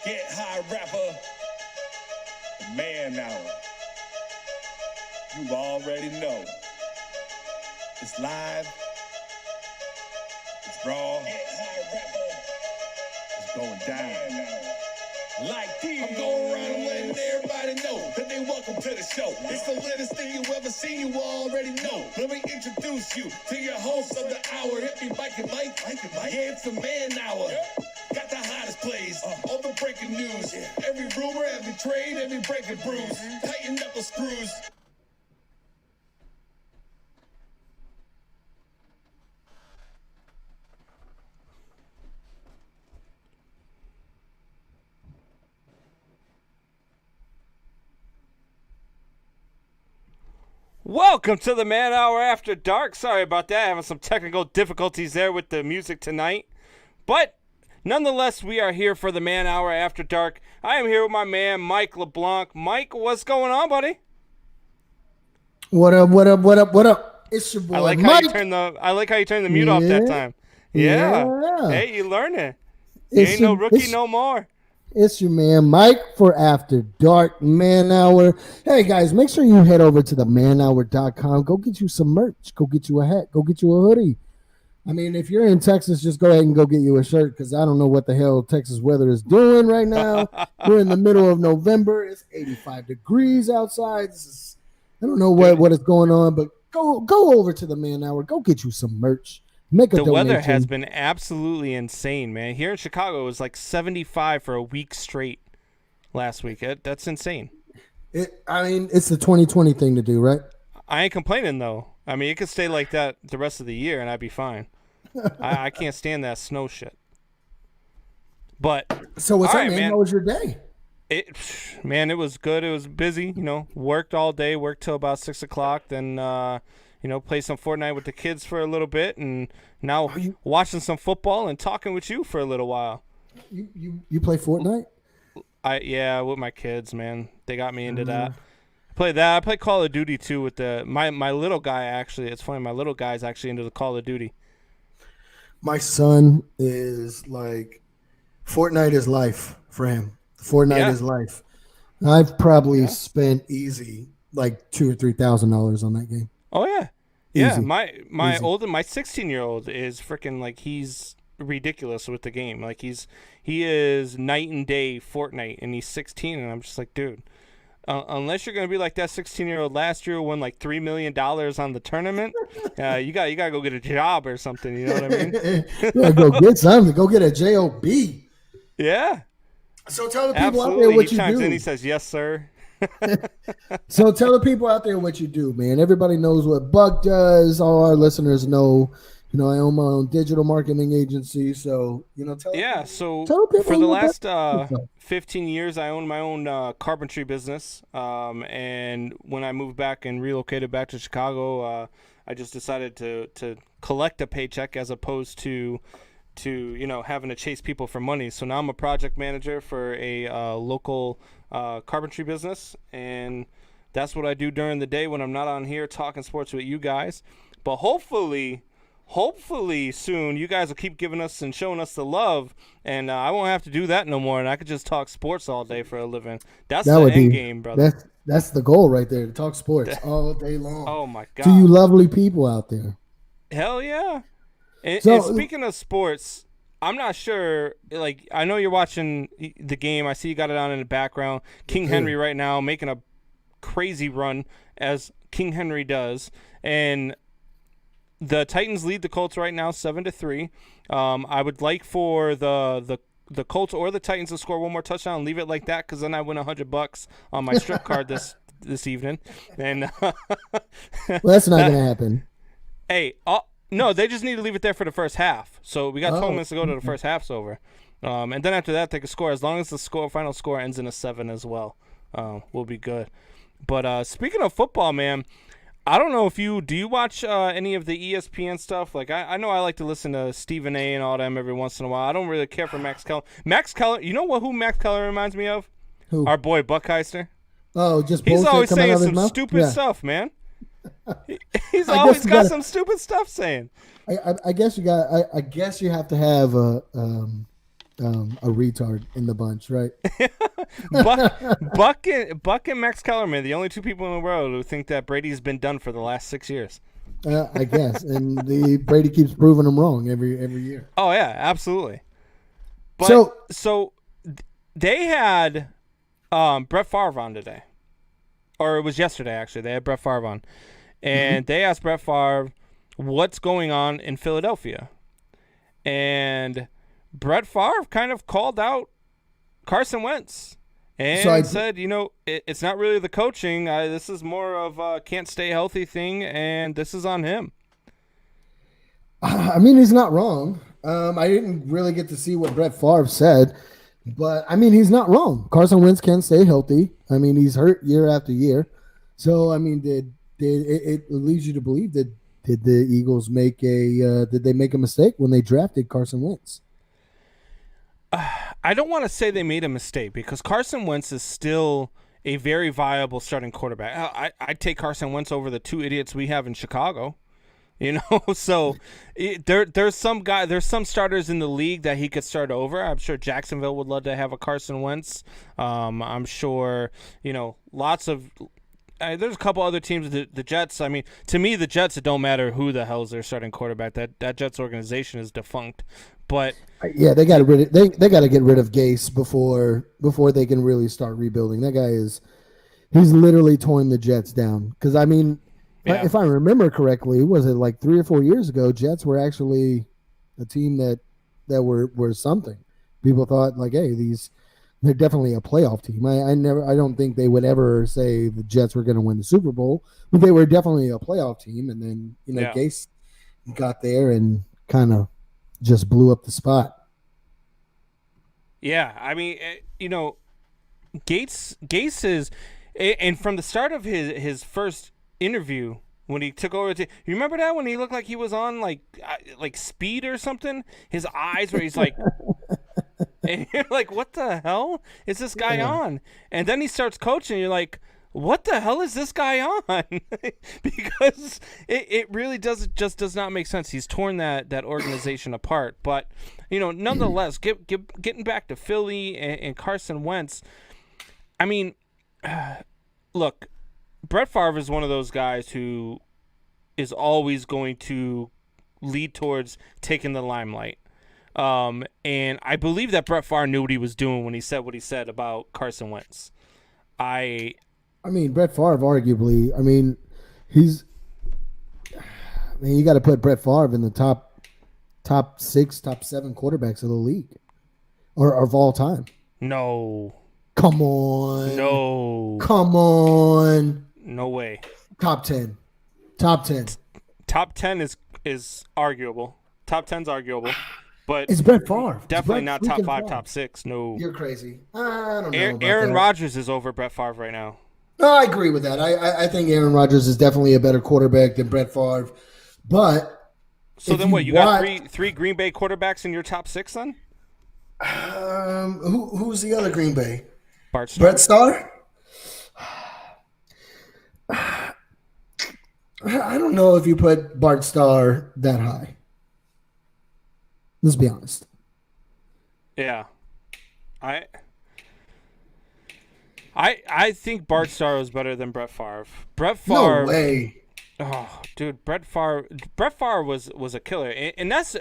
Get high rapper, the man hour. You already know. It's live. It's raw. Get high rapper. It's going down. Like these. I'm going around and letting everybody know that they welcome to the show. It's the latest thing you ever seen, you already know. Let me introduce you to your host of the hour. Hit me Mike and Mike. Yeah, it's the man hour. Got the hottest plays, all the breaking news. Every rumor, every trade, every breaking bruise. Tighten up the screws. Welcome to the Man Hour After Dark. Sorry about that. Having some technical difficulties there with the music tonight. But nonetheless, we are here for the Man Hour After Dark. I am here with my man, Mike LeBlanc. Mike, what's going on, buddy? What up? It's your boy, I like Mike. I like how you turn the mute off that time. Yeah. Hey, you learning. You ain't no rookie no more. It's your man, Mike, for After Dark Man Hour. Hey, guys, make sure you head over to the manhour.com. Go get you some merch. Go get you a hat. Go get you a hoodie. I mean, if you're in Texas, just go ahead and go get you a shirt because I don't know what the hell Texas weather is doing right now. We're in the middle of November. It's 85 degrees outside. I don't know what is going on, but go over to the Man Hour. Go get you some merch. Make a donation. Weather has been absolutely insane, man. Here in Chicago, it was like 75 for a week straight last week. That's insane. It's the 2020 thing to do, right? I ain't complaining, though. I mean, it could stay like that the rest of the year, and I'd be fine. I can't stand that snow shit. But so what's up, man? How was your day? Man, it was good. It was busy. Worked all day. Worked till about 6 o'clock. Then play some Fortnite with the kids for a little bit, and now watching some football and talking with you for a little while. You play Fortnite? Yeah, with my kids, man. They got me into that. I play that. I play Call of Duty too with my little guy. Actually, it's funny. My little guy's actually into the Call of Duty. My son is like, Fortnite is life for him. Fortnite is life. I've probably spent easy like $2,000 or $3,000 on that game. Oh yeah, yeah. Easy. My Easy. my 16-year-old is freaking like he's ridiculous with the game. Like he is night and day Fortnite, and he's 16, and I'm just like, dude. Unless you're gonna be like that 16-year-old last year who won like $3 million on the tournament, you gotta go get a job or something. You know what I mean? You gotta go get something. Go get a job. Yeah. So tell the people out there what he you chimes do. in, he says, "Yes, sir." So tell the people out there what you do, man. Everybody knows what Buck does. All our listeners know. I own my own digital marketing agency, so tell people for the last 15 years, I owned my own carpentry business. And when I moved back and relocated back to Chicago, I just decided to collect a paycheck as opposed to having to chase people for money. So now I'm a project manager for a local carpentry business, and that's what I do during the day when I'm not on here talking sports with you guys. But hopefully soon you guys will keep giving us and showing us the love, and I won't have to do that no more, and I could just talk sports all day for a living. That the end game, brother. That's the goal right there, to talk sports all day long. Oh my God. To you lovely people out there. Hell yeah. And speaking of sports, I'm not sure, like, I know you're watching the game. I see you got it on in the background. King Henry right now making a crazy run, as King Henry does, and the Titans lead the Colts right now 7-3. I would like for the Colts or the Titans to score one more touchdown and leave it like that, because then I win $100 on my strip card this evening. And well, that's not going to happen. Hey, no, they just need to leave it there for the first half. So we got 12 minutes to go to the first half's over. And then after that, they can score. As long as the final score ends in a 7 as well, we'll be good. But speaking of football, man, I don't know if do you watch any of the ESPN stuff? Like, I know I like to listen to Stephen A. and all them every once in a while. I don't really care for Max Keller. Max Keller, you know who Max Keller reminds me of? Who? Our boy Buckheister. Oh, just he's always coming saying some stupid stuff, man. He's always got some stupid stuff saying. I guess you have to have a retard in the bunch, right? Buck and Max Kellerman, the only two people in the world who think that Brady's been done for the last 6 years. I guess, and Brady keeps proving them wrong every year. Oh yeah, absolutely. But so they had Brett Favre on today, or it was yesterday actually. They had Brett Favre on, and they asked Brett Favre what's going on in Philadelphia, and Brett Favre kind of called out Carson Wentz and said, it's not really the coaching. This is more of a can't stay healthy thing, and this is on him. I mean, he's not wrong. I didn't really get to see what Brett Favre said, but I mean, he's not wrong. Carson Wentz can't stay healthy. I mean, he's hurt year after year. So, I mean, it leads you to believe that did the Eagles make did they make a mistake when they drafted Carson Wentz? I don't want to say they made a mistake because Carson Wentz is still a very viable starting quarterback. I'd take Carson Wentz over the two idiots we have in Chicago. So there's some starters in the league that he could start over. I'm sure Jacksonville would love to have a Carson Wentz. I'm sure, lots of there's a couple other teams, the Jets. I mean, to me, the Jets, it don't matter who the hell's their starting quarterback. That Jets organization is defunct. But yeah, they got they got to get rid of Gase before they can really start rebuilding. That guy he's literally torn the Jets down. Because I mean, if I remember correctly, was it like 3 or 4 years ago? Jets were actually a team that were something. People thought like, hey, they're definitely a playoff team. I don't think they would ever say the Jets were going to win the Super Bowl, but they were definitely a playoff team. And then Gase got there and kind of just blew up the spot. Yeah, I mean, Gates is, and from the start of his first interview when he took over, you remember that when he looked like he was on like speed or something? His eyes where he's like, and you're like, what the hell is this guy on? And then he starts coaching, and you're like, what the hell is this guy on? Because it really does not make sense. He's torn that organization apart. But, nonetheless, getting back to Philly and Carson Wentz, I mean, look, Brett Favre is one of those guys who is always going to lead towards taking the limelight. And I believe that Brett Favre knew what he was doing when he said what he said about Carson Wentz. I mean, Brett Favre, arguably, you got to put Brett Favre in the top 6, top 7 quarterbacks of the league or of all time. No. Come on. No. Come on. No way. Top 10. Top 10. Top 10 is arguable. Top 10's arguable. But it's Brett Favre. Definitely not top 5, top 6. No. You're crazy. I don't know. Aaron Rodgers is over Brett Favre right now. No, I agree with that. I think Aaron Rodgers is definitely a better quarterback than Brett Favre. But so then what? You got three Green Bay quarterbacks in your top 6 then? Who's the other Green Bay? Bart Starr. Brett Starr? I don't know if you put Bart Starr that high. Let's be honest. Yeah. I think Bart Starr was better than Brett Favre. Brett Favre. No way. Oh, dude, Brett Favre was a killer, and that's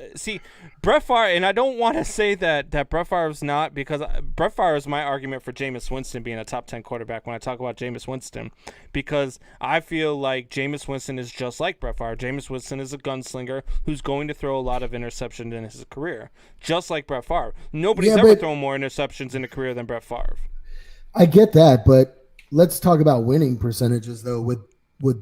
Brett Favre. And I don't want to say that Brett Favre's not, because Brett Favre is my argument for Jameis Winston being a top 10 quarterback when I talk about Jameis Winston, because I feel like Jameis Winston is just like Brett Favre. Jameis Winston is a gunslinger who's going to throw a lot of interceptions in his career, just like Brett Favre. Nobody's ever thrown more interceptions in a career than Brett Favre. I get that, but let's talk about winning percentages though with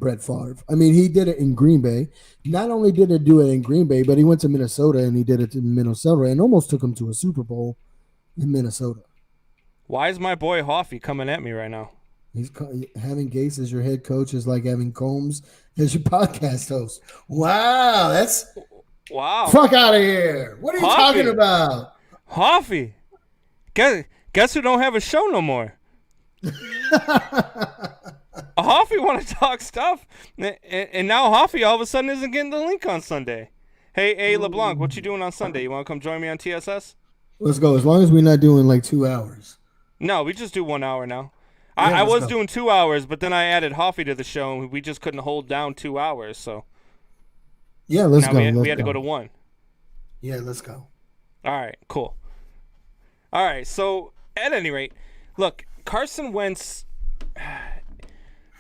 Brett Favre. I mean, he did it in Green Bay. Not only did he do it in Green Bay, but he went to Minnesota and he did it in Minnesota and almost took him to a Super Bowl in Minnesota. Why is my boy Hoffy coming at me right now? He's having Gase as your head coach is like having Combs as your podcast host. Wow, wow. Fuck out of here! What are you talking about, Hoffy? Guess who don't have a show no more? Hoffy want to talk stuff, and now Hoffy all of a sudden isn't getting the link on Sunday. Hey, LeBlanc, what you doing on Sunday? You want to come join me on TSS? Let's go. As long as we're not doing like 2 hours. No, we just do 1 hour now. Yeah, I let's was go. doing 2 hours, but then I added Hoffy to the show, and we just couldn't hold down 2 hours. So Yeah, let's now go. we had to go to 1. Yeah, let's go. All right, cool. All right, so at any rate, look, Carson Wentz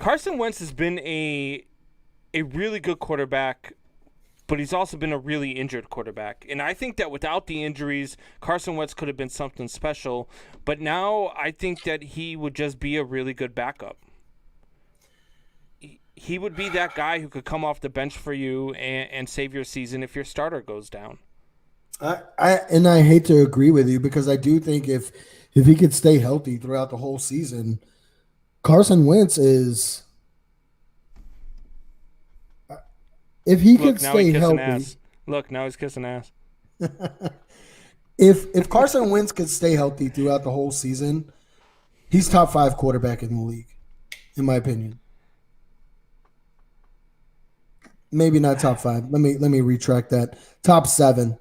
has been a really good quarterback, but he's also been a really injured quarterback. And I think that without the injuries, Carson Wentz could have been something special. But now I think that he would just be a really good backup. He would be that guy who could come off the bench for you and save your season if your starter goes down. I hate to agree with you because I do think if he could stay healthy throughout the whole season, Carson Wentz is. If he could stay healthy, ass. Look, now he's kissing ass. if Carson Wentz could stay healthy throughout the whole season, he's top 5 quarterback in the league, in my opinion. Maybe not top 5. Let me retract that. Top 7.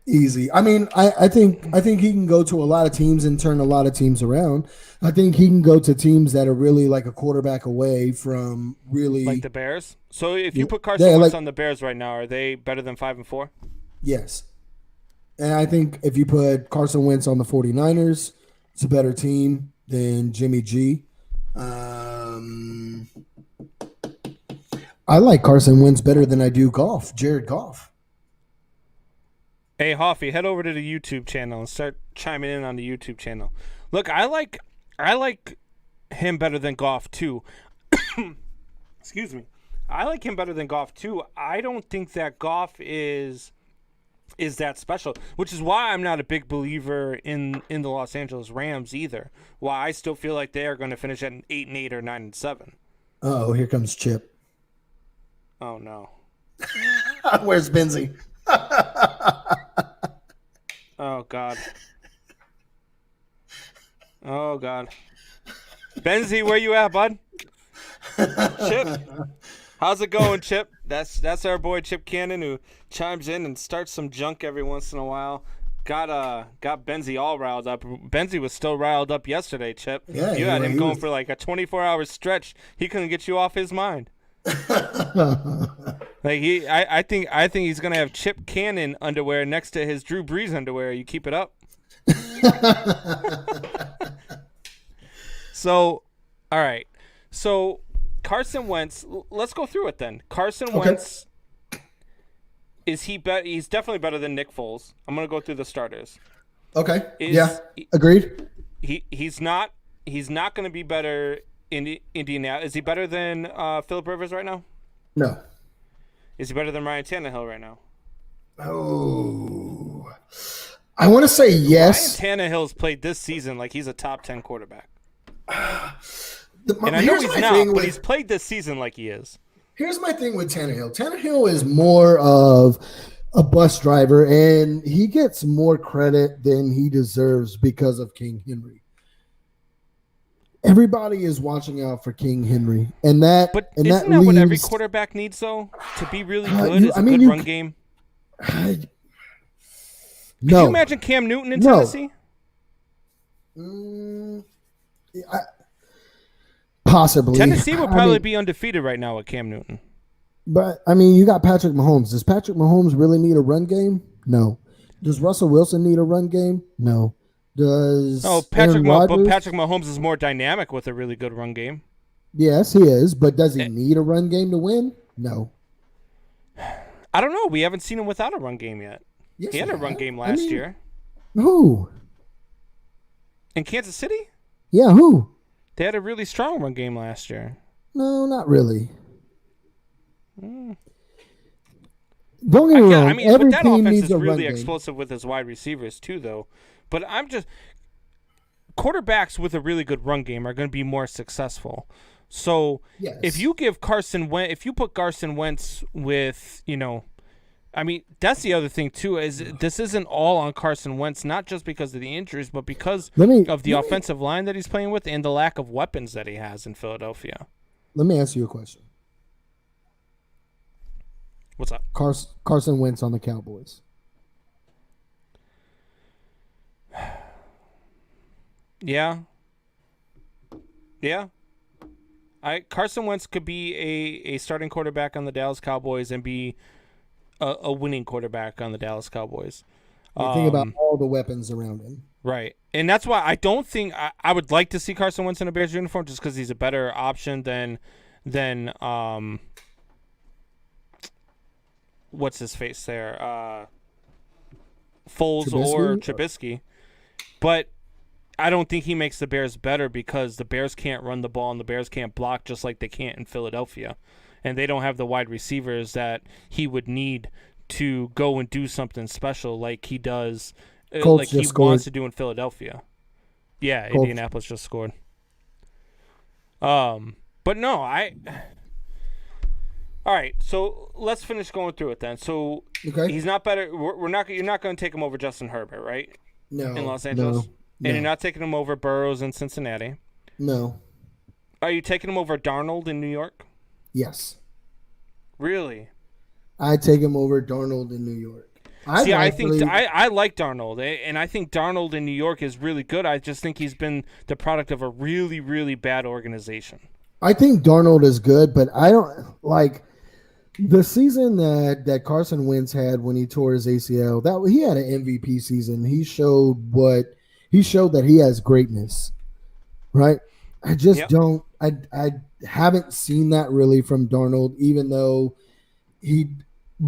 Easy. I mean, I think he can go to a lot of teams and turn a lot of teams around. I think he can go to teams that are really like a quarterback away from really like the Bears. So if you put Carson Wentz on the Bears right now, are they better than 5-4? Yes. And I think if you put Carson Wentz on the 49ers, it's a better team than Jimmy G. I like Carson Wentz better than I do Jared Goff. Hey, Hoffy, head over to the YouTube channel and start chiming in on the YouTube channel. Look, I like him better than Goff too. Excuse me. I like him better than Goff too. I don't think that Goff is that special, which is why I'm not a big believer in the Los Angeles Rams either. Why I still feel like they are going to finish at 8-8 or 9-7. Oh, here comes Chip. Oh no. Where's Benzie? Oh God. Oh God. Benzie, where you at, bud? Chip. How's it going, Chip? That's our boy Chip Cannon who chimes in and starts some junk every once in a while. Got Benzie all riled up. Benzie was still riled up yesterday, Chip. Yeah, you had him going for like a 24-hour stretch. He couldn't get you off his mind. Like I think he's gonna have Chip Cannon underwear next to his Drew Brees underwear. You keep it up. So, all right. So Carson Wentz. Let's go through it then. Carson Wentz. Is he better? He's definitely better than Nick Foles. I'm gonna go through the starters. Okay. Agreed. He's not gonna be better in Indiana. Is he better than Phillip Rivers right now? No. Is he better than Ryan Tannehill right now? Oh, I want to say yes. Ryan Tannehill's played this season like he's a top 10 quarterback. And I know he's not, but he's played this season like he is. Here's my thing with Tannehill. Tannehill is more of a bus driver, and he gets more credit than he deserves because of King Henry. Everybody is watching out for King Henry, and that. But and isn't that what every quarterback needs, though, to be really good? Is a good run game. Could you imagine Cam Newton in Tennessee? Possibly. Tennessee would probably be undefeated right now with Cam Newton. But I mean, you got Patrick Mahomes. Does Patrick Mahomes really need a run game? No. Does Russell Wilson need a run game? No. Does Patrick Mahomes is more dynamic with a really good run game. Yes, he is. But does he need a run game to win? No. I don't know. We haven't seen him without a run game yet. Yes, he had a run game last year. Who? In Kansas City? Yeah, who? They had a really strong run game last year. No, not really. Don't get me wrong. I mean, every but that team offense needs is a really run explosive with his wide receivers too, though. But quarterbacks with a really good run game are going to be more successful. So if you put Carson Wentz with, I mean, that's the other thing too, is this isn't all on Carson Wentz, not just because of the injuries, but because of the offensive line that he's playing with and the lack of weapons that he has in Philadelphia. Let me ask you a question. What's up? Carson Wentz on the Cowboys. Yeah. Yeah. Carson Wentz could be a starting quarterback on the Dallas Cowboys and be a winning quarterback on the Dallas Cowboys. You think about all the weapons around him. Right. And that's why I don't think I would like to see Carson Wentz in a Bears uniform just because he's a better option than what's his face there? Foles or Trubisky. But I don't think he makes the Bears better because the Bears can't run the ball and the Bears can't block just like they can't in Philadelphia. And they don't have the wide receivers that he would need to go and do something special like he does, like he wants to do in Philadelphia. Yeah, Colts. Indianapolis just scored. But no, all right, so let's finish going through it then. So he's not better. You're not going to take him over Justin Herbert, right? No. In Los Angeles? No. And you're not taking him over Burrows in Cincinnati? No. Are you taking him over Darnold in New York? Yes. Really? I take him over Darnold in New York. I like Darnold, and I think Darnold in New York is really good. I just think he's been the product of a really, really bad organization. I think Darnold is good, but I don't like the season that Carson Wentz had when he tore his ACL. That he had an MVP season. He showed that he has greatness, right? I just don't. I haven't seen that really from Darnold, even though he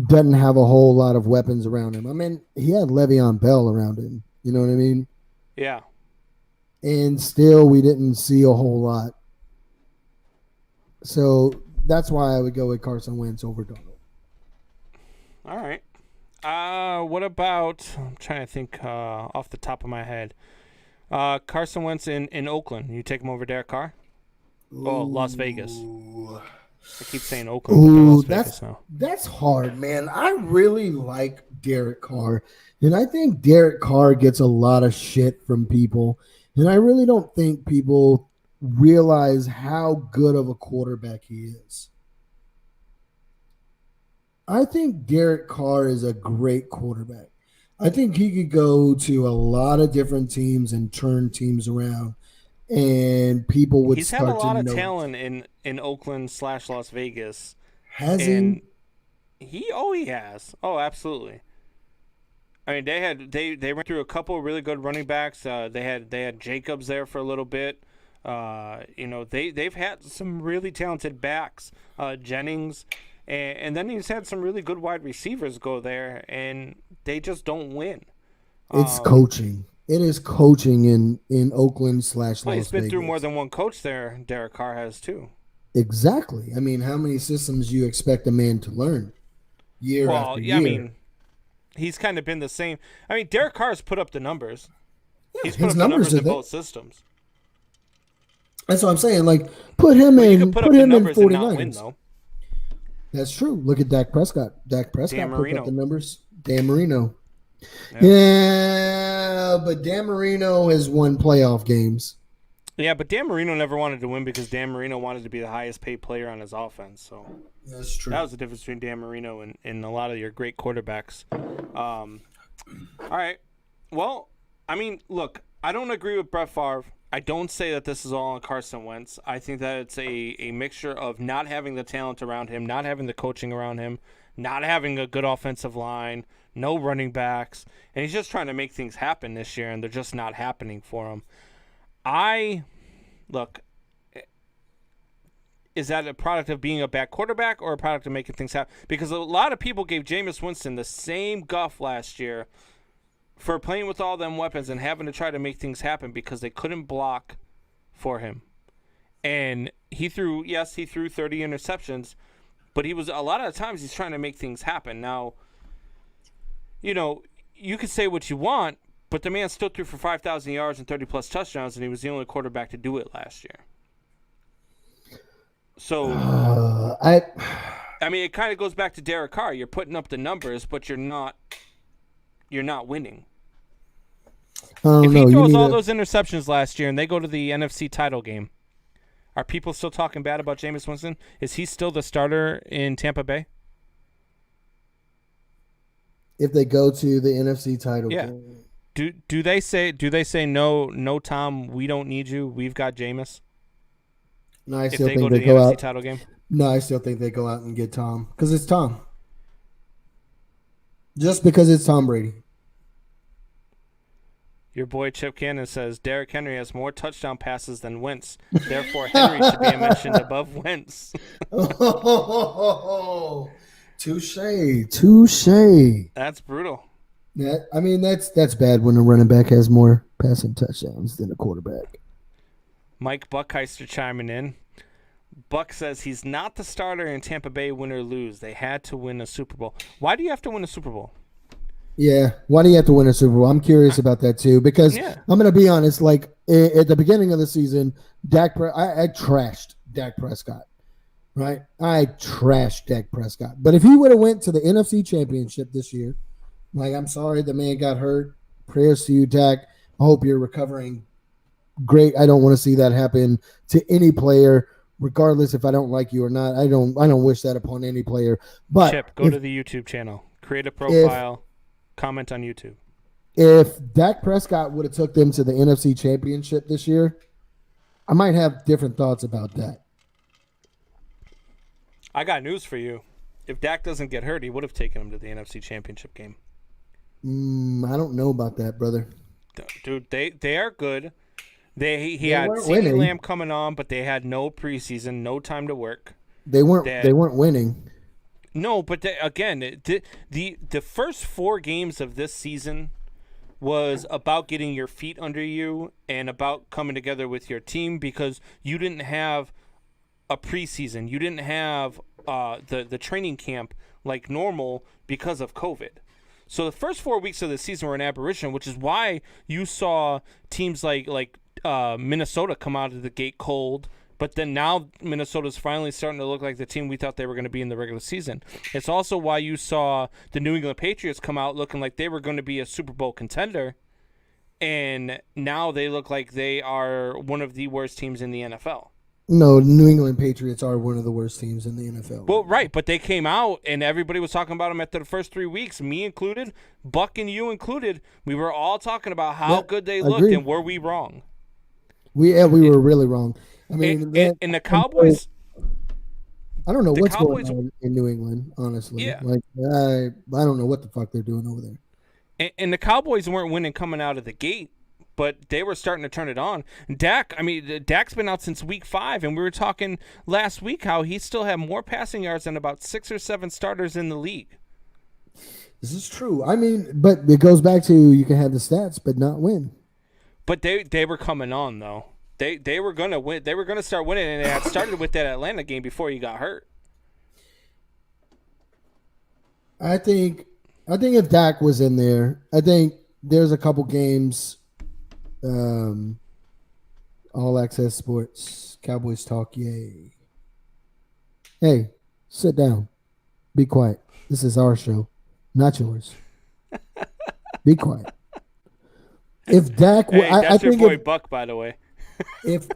doesn't have a whole lot of weapons around him. I mean, he had Le'Veon Bell around him. You know what I mean? Yeah. And still, we didn't see a whole lot. So that's why I would go with Carson Wentz over Darnold. All right. What about? I'm trying to think off the top of my head. Carson Wentz in Oakland. You take him over Derek Carr? Oh, Las Vegas. I keep saying Oakland. Ooh, that's hard, man. I really like Derek Carr, and I think Derek Carr gets a lot of shit from people, and I really don't think people realize how good of a quarterback he is. I think Derek Carr is a great quarterback. I think he could go to a lot of different teams and turn teams around, and people would start to know. He's had a lot of talent in Oakland / Las Vegas. Has he? He has. Oh, absolutely. I mean, they went through a couple of really good running backs. They had Jacobs there for a little bit. They've had some really talented backs, Jennings, and then he's had some really good wide receivers go there, and they just don't win. It's coaching. It is coaching in Oakland / Las Vegas. He's been through more than one coach there. Derek Carr has too. Exactly. I mean, how many systems do you expect a man to learn year after year? I mean, he's kind of been the same. I mean, Derek Carr has put up the numbers. Yeah, he's put up the numbers in both systems. That's what I'm saying. Like, put him in 49ers. Win, though. That's true. Look at Dak Prescott. Dak Prescott put up the numbers. Dan Marino. Yeah, but Dan Marino has won playoff games. Yeah, but Dan Marino never wanted to win because Dan Marino wanted to be the highest paid player on his offense. So that's true. That was the difference between Dan Marino and a lot of your great quarterbacks. All right. Well, I mean, look, I don't agree with Brett Favre. I don't say that this is all on Carson Wentz. I think that it's a mixture of not having the talent around him, not having the coaching around him, not having a good offensive line, no running backs, and he's just trying to make things happen this year, and they're just not happening for him. Is that a product of being a bad quarterback or a product of making things happen? Because a lot of people gave Jameis Winston the same guff last year for playing with all them weapons and having to try to make things happen because they couldn't block for him. And he threw 30 interceptions, but a lot of the times he's trying to make things happen. Now, you could say what you want, but the man still threw for 5,000 yards and 30-plus touchdowns, and he was the only quarterback to do it last year. So, I mean, it kind of goes back to Derek Carr. You're putting up the numbers, but you're not winning. If he throws all those interceptions last year and they go to the NFC title game, are people still talking bad about Jameis Winston? Is he still the starter in Tampa Bay? If they go to the NFC title game. Do they say no Tom, we don't need you, we've got Jameis? No, I If still they go think to they the go NFC out. title game? No, I still think they go out and get Tom because it's Tom. Just because it's Tom Brady. Your boy Chip Cannon says Derrick Henry has more touchdown passes than Wentz. Therefore, Henry should be mentioned above Wentz. Oh, touche. That's brutal. That's bad when a running back has more passing touchdowns than a quarterback. Mike Buckheister chiming in. Buck says he's not the starter in Tampa Bay, win or lose. They had to win a Super Bowl. Why do you have to win a Super Bowl? Yeah, why do you have to win a Super Bowl? I'm curious about that too because I'm going to be honest. Like at the beginning of the season, I trashed Dak Prescott, right? I trashed Dak Prescott. But if he would have went to the NFC Championship this year, like I'm sorry the man got hurt. Prayers to you, Dak. I hope you're recovering great. I don't want to see that happen to any player, regardless if I don't like you or not. I don't wish that upon any player. But Chip, go to the YouTube channel, create a profile, comment on YouTube. If Dak Prescott would have took them to the NFC Championship this year, I might have different thoughts about that. I got news for you. If Dak doesn't get hurt, he would have taken him to the NFC Championship game. I don't know about that, brother. Dude, they are good. He had CeeDee Lamb coming on, but they had no preseason, no time to work. They weren't winning. No, but the first 4 games of this season was about getting your feet under you and about coming together with your team because you didn't have a preseason. You didn't have the training camp like normal because of COVID. So the first 4 weeks of the season were an aberration, which is why you saw teams like Minnesota come out of the gate cold. But then now Minnesota's finally starting to look like the team we thought they were going to be in the regular season. It's also why you saw the New England Patriots come out looking like they were going to be a Super Bowl contender. And now they look like they are one of the worst teams in the NFL. No, New England Patriots are one of the worst teams in the NFL. Well, right, but they came out and everybody was talking about them after the first 3 weeks, me included, Buck and you included. We were all talking about how good they looked, and were we wrong? We were really wrong. I mean, and the Cowboys. I don't know what's going on in New England, honestly. Yeah. Like I don't know what the fuck they're doing over there. And the Cowboys weren't winning coming out of the gate, but they were starting to turn it on. Dak's been out since week 5, and we were talking last week how he still had more passing yards than about 6 or 7 starters in the league. This is true. I mean, but it goes back to you can have the stats but not win. But they were coming on though. They were gonna win. They were gonna start winning, and they had started with that Atlanta game before he got hurt. I think if Dak was in there, I think there's a couple games. All Access Sports, Cowboys Talk, yay. Hey, sit down. Be quiet. This is our show, not yours. Be quiet. If Dak, that's your boy Buck, by the way. If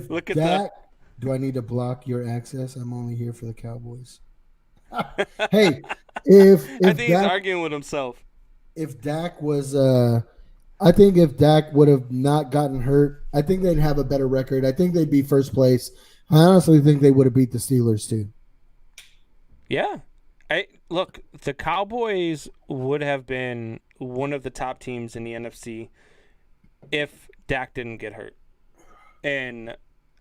Look at Dak, do I need to block your access? I'm only here for the Cowboys. Hey, if I think he's arguing with himself. If Dak was, I think if Dak would have not gotten hurt, I think they'd have a better record. I think they'd be first place. I honestly think they would have beat the Steelers too. Yeah. Look, the Cowboys would have been one of the top teams in the NFC if Dak didn't get hurt. And,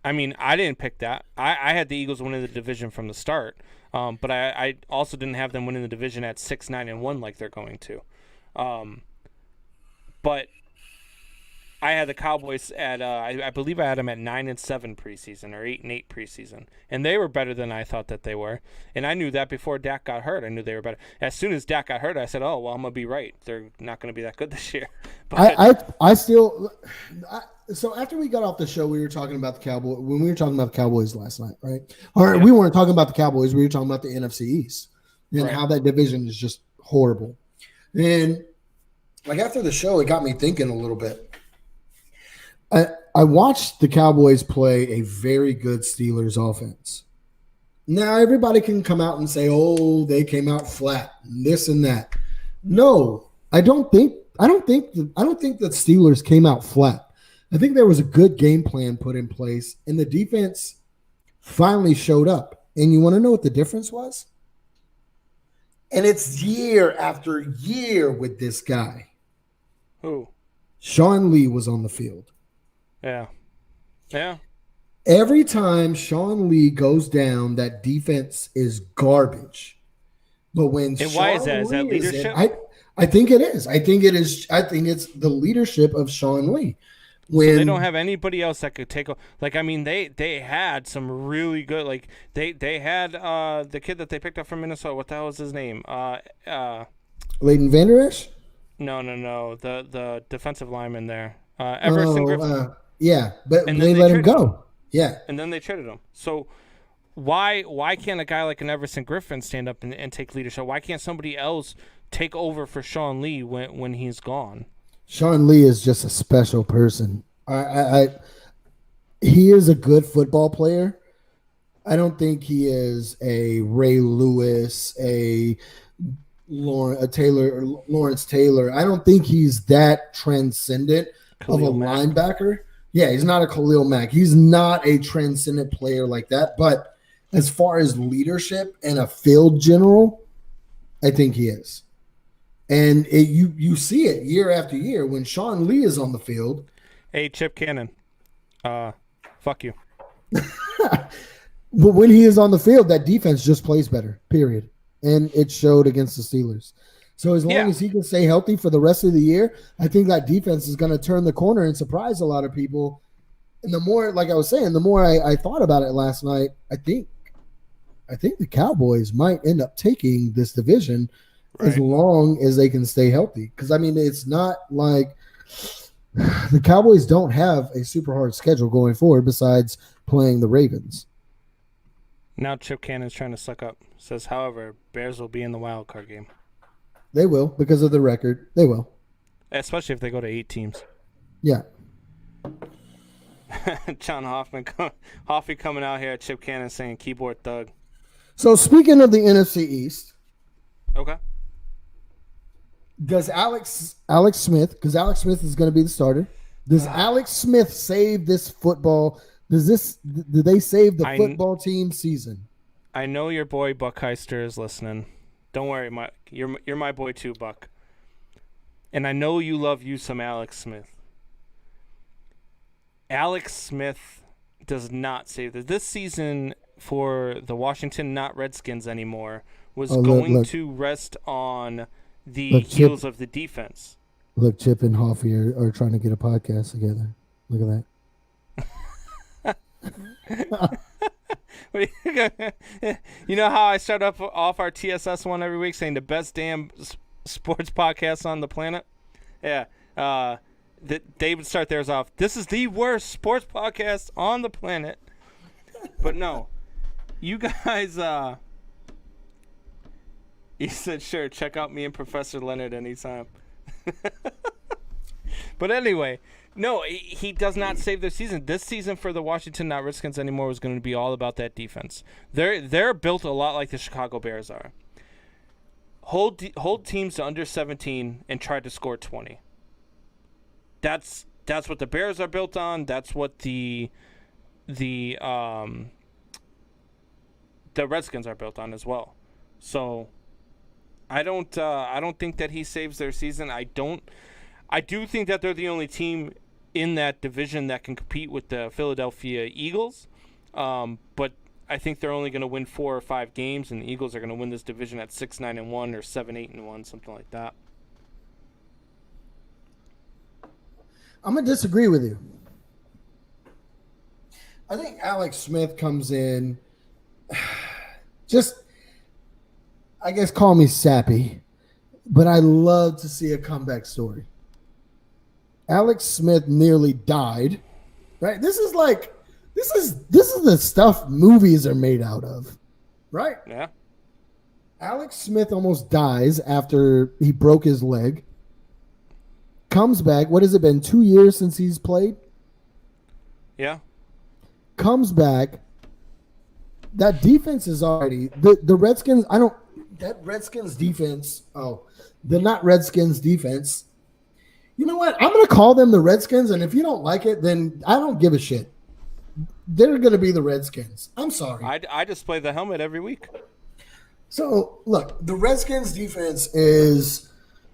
I mean, I didn't pick that. I had the Eagles winning the division from the start. But I also didn't have them winning the division at 6-9-1 like they're going to. But I had the Cowboys at I believe I had them at 9-7 preseason or 8-8 preseason, and they were better than I thought that they were. And I knew that before Dak got hurt. I knew they were better. As soon as Dak got hurt, I said, "Oh well, I'm gonna be right. They're not gonna be that good this year." But So after we got off the show, we were talking about the Cowboys. When we were talking about the Cowboys last night, right? Or we weren't talking about the Cowboys. We were talking about the NFC East and how that division is just horrible. And like after the show, it got me thinking a little bit. I watched the Cowboys play a very good Steelers offense. Now, everybody can come out and say, oh, they came out flat, and this and that. No, I don't think I don't think the Steelers came out flat. I think there was a good game plan put in place, and the defense finally showed up. And you want to know what the difference was? And it's year after year with this guy. Who? Sean Lee was on the field. Yeah. Yeah. Every time Sean Lee goes down, that defense is garbage. But when and why is that? Is that leadership? I think it is. I think it's the leadership of Sean Lee. When so they don't have anybody else that could take. Like, I mean, they had some really good. Like they had the kid that they picked up from Minnesota. What the hell was his name? Leighton Vander Esch? No. The defensive lineman there. Everson Griffin. Yeah, but they let him go. Yeah, and then they traded him. So why can't a guy like an Everson Griffin stand up and take leadership? Why can't somebody else take over for Sean Lee when he's gone? Sean Lee is just a special person. He is a good football player. I don't think he is a Ray Lewis, a Lawrence Taylor. I don't think he's that transcendent of a linebacker. Yeah, he's not a Khalil Mack. He's not a transcendent player like that. But as far as leadership and a field general, I think he is. And you see it year after year when Sean Lee is on the field. Hey, Chip Cannon, fuck you. But when he is on the field, that defense just plays better, period. And it showed against the Steelers. So as long as he can stay healthy for the rest of the year, I think that defense is going to turn the corner and surprise a lot of people. And the more, like I was saying, the more I thought about it last night, I think the Cowboys might end up taking this division as long as they can stay healthy. Because, I mean, it's not like the Cowboys don't have a super hard schedule going forward besides playing the Ravens. Now Chip Cannon's trying to suck up. Says, however, Bears will be in the wild card game. They will because of the record. They will. Especially if they go to 8 teams. Yeah. John Hoffey coming out here at Chip Cannon saying keyboard thug. So speaking of the NFC East. Okay. Does Alex Smith, because Alex Smith is going to be the starter, does Alex Smith save this football? Do they save the football team season? I know your boy Buck Heister is listening. Don't worry, you're my boy too, Buck. And I know you love you some Alex Smith. Alex Smith does not save this. This season for the Washington, not Redskins anymore, was going to rest on the heels of the defense. Look, Chip and Hoffy are trying to get a podcast together. Look at that. You know how I start off our TSS one every week saying the best damn sports podcast on the planet? Yeah. They would start theirs off. This is the worst sports podcast on the planet. But no. You guys, he said, sure, check out me and Professor Leonard anytime. But anyway, no, he does not save their season. This season for the Washington not Redskins anymore was going to be all about that defense. They're built a lot like the Chicago Bears are. Hold teams to under 17 and try to score 20. That's what the Bears are built on. That's what the Redskins are built on as well. So I don't think that he saves their season. I do think that they're the only team in that division that can compete with the Philadelphia Eagles. But I think they're only going to win 4 or 5 games, and the Eagles are going to win this division at 6-9-1 or 7-8-1, something like that. I'm going to disagree with you. I think Alex Smith comes in, just, I guess call me sappy, but I love to see a comeback story. Alex Smith nearly died, right? This is the stuff movies are made out of, right? Yeah. Alex Smith almost dies after he broke his leg. Comes back. What has it been? 2 years since he's played? Yeah. Comes back. That defense is already the Redskins. The not Redskins defense You know what? I'm going to call them the Redskins, and if you don't like it, then I don't give a shit. They're going to be the Redskins. I'm sorry. I display the helmet every week. So, look, the Redskins defense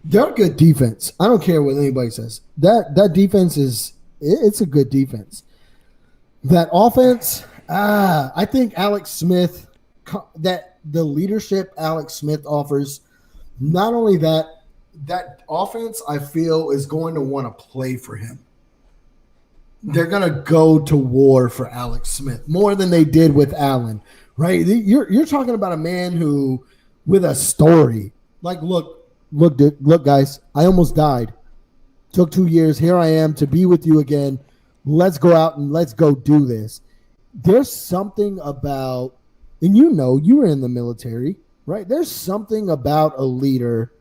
they're a good defense. I don't care what anybody says. That defense it's a good defense. That offense, I think Alex Smith, that the leadership Alex Smith offers, not only that offense, I feel, is going to want to play for him. They're going to go to war for Alex Smith more than they did with Allen, right? You're talking about a man who, with a story, like, look, guys, I almost died. Took 2 years. Here I am to be with you again. Let's go out and let's go do this. There's something about, and you were in the military, right? There's something about a leader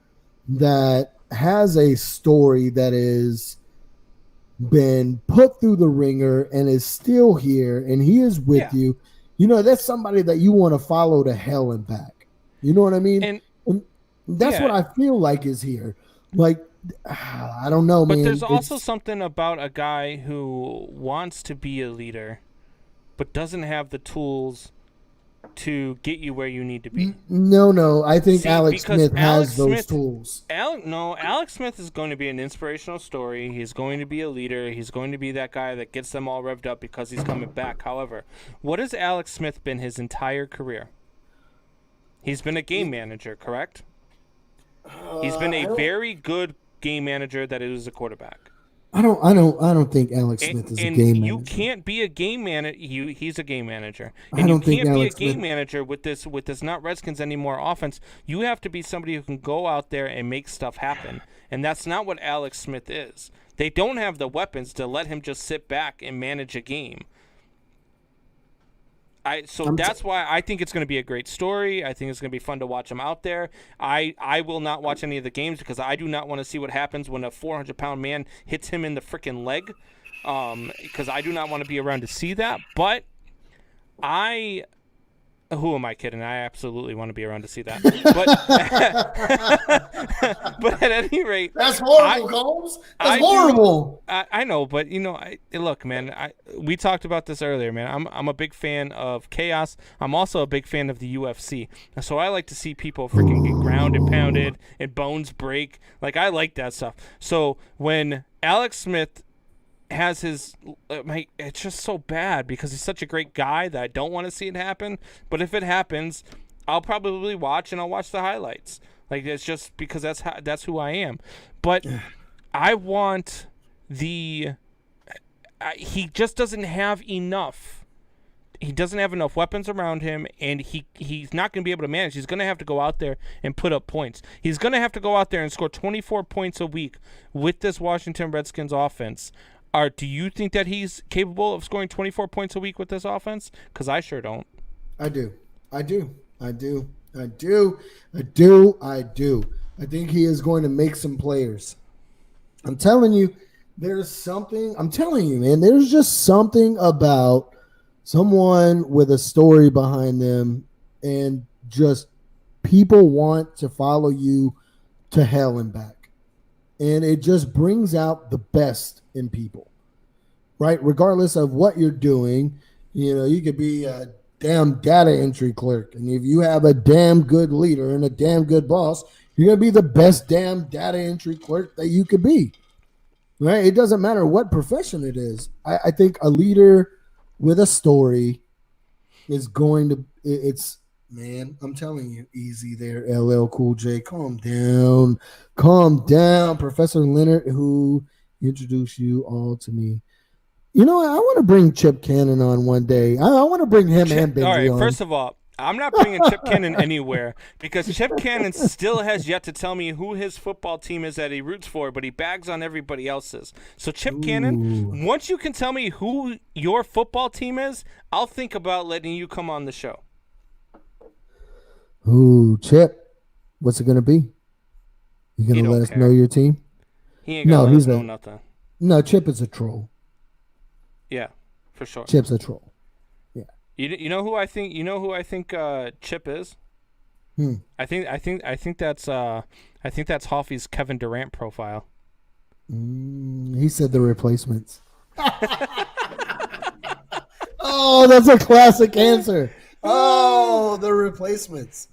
that has a story that is been put through the ringer and is still here, and he is with you. That's somebody that you want to follow to hell and back. You know what I mean? And that's what I feel like is here. Like, I don't know, man. But there's also something about a guy who wants to be a leader but doesn't have the tools to get you where you need to be. No. I think Alex Smith has those tools. Alex Smith is going to be an inspirational story. He's going to be a leader. He's going to be that guy that gets them all revved up because he's coming back. However, what has Alex Smith been his entire career? He's been a game manager, correct? He's been a very good game manager that is a quarterback. I don't think Alex Smith is a game manager. You can't be a game manager. He's a game manager. And you can't be a game manager with this not Redskins anymore offense. You have to be somebody who can go out there and make stuff happen. And that's not what Alex Smith is. They don't have the weapons to let him just sit back and manage a game. That's why I think it's going to be a great story. I think it's going to be fun to watch him out there. I will not watch any of the games because I do not want to see what happens when a 400-pound man hits him in the freaking leg, because I do not want to be around to see that. But who am I kidding? I absolutely want to be around to see that. But at any rate, that's horrible, Combs. That's horrible. I know, but look, man. We talked about this earlier, man. I'm a big fan of chaos. I'm also a big fan of the UFC. So I like to see people freaking get ground and pounded and bones break. Like, I like that stuff. So when Alex Smith has his it's just so bad because he's such a great guy that I don't want to see it happen, but if it happens, I'll probably watch, and I'll watch the highlights. Like, it's just because that's who I am. But I want he just doesn't have enough. He doesn't have enough weapons around him, and he's not going to be able to manage. He's going to have to go out there and put up points. He's going to have to go out there and score 24 points a week with this Washington Redskins offense. Do you think that he's capable of scoring 24 points a week with this offense? Because I sure don't. I do. I think he is going to make some players. I'm telling you, there's just something about someone with a story behind them, and just people want to follow you to hell and back. And it just brings out the best in people, right? Regardless of what you're doing, you could be a damn data entry clerk. And if you have a damn good leader and a damn good boss, you're going to be the best damn data entry clerk that you could be, right? It doesn't matter what profession it is. I think a leader with a story is going to, man, I'm telling you, easy there, LL Cool J. Calm down. Professor Leonard, who introduced you all to me. I want to bring Chip Cannon on one day. I want to bring him and Benji on. All right, on. First of all, I'm not bringing Chip Cannon anywhere because Chip Cannon still has yet to tell me who his football team is that he roots for, but he bags on everybody else's. So Chip Cannon, once you can tell me who your football team is, I'll think about letting you come on the show. Ooh, Chip, what's it going to be? You going to let us know your team? He ain't going to let us know nothing. No, Chip is a troll. Yeah, for sure. Chip's a troll. Yeah. You know who I think Chip is? I think that's Hoffy's Kevin Durant profile. He said the replacements. Oh, that's a classic answer. Oh, the replacements.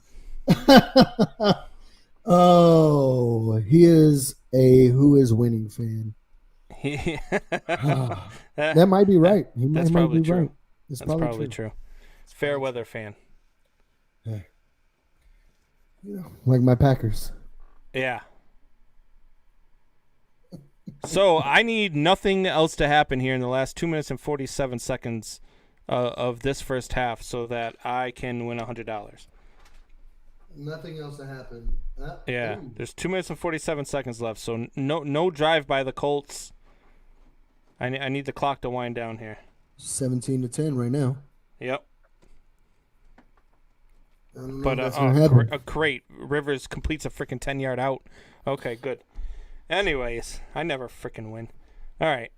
Oh, he is a Who Is Winning fan. That might be right. That's probably true. Right. That's probably true. Fair weather fan. Yeah. Like my Packers. Yeah. So I need nothing else to happen here in the last 2 minutes and 47 seconds of this first half so that I can win $100. Nothing else to happen. Yeah, there's 2 minutes and 47 seconds left, so no drive by the Colts. I need the clock to wind down here. 17-10 right now. Yep. But great. Rivers completes a freaking 10-yard out. Okay, good. Anyways, I never freaking win. All right.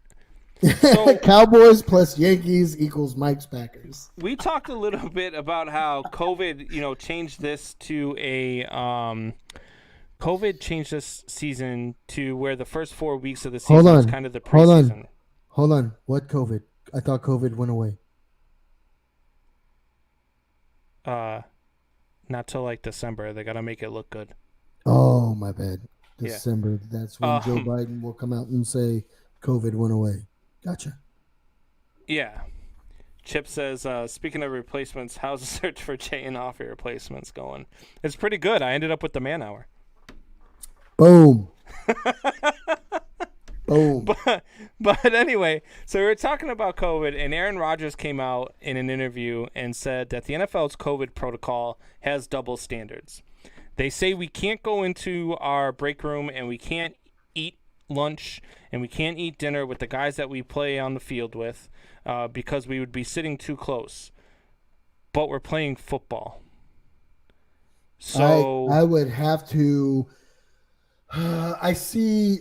So, Cowboys plus Yankees equals Mike's Packers. We talked a little bit about how COVID, changed this to a COVID changed this season to where the first 4 weeks of the season was kind of the preseason. Hold on. What COVID? I thought COVID went away. Not till like December. They got to make it look good. Oh, my bad. December. Yeah. That's when Joe Biden will come out and say COVID went away. Gotcha. Yeah. Chip says, speaking of replacements, how's the search for Jay and Offie replacements going? It's pretty good. I ended up with the man hour. Boom. Boom. But anyway, so we were talking about COVID, and Aaron Rodgers came out in an interview and said that the NFL's COVID protocol has double standards. They say we can't go into our break room and we can't eat lunch and we can't eat dinner with the guys that we play on the field with because we would be sitting too close. But we're playing football. So I would have to I see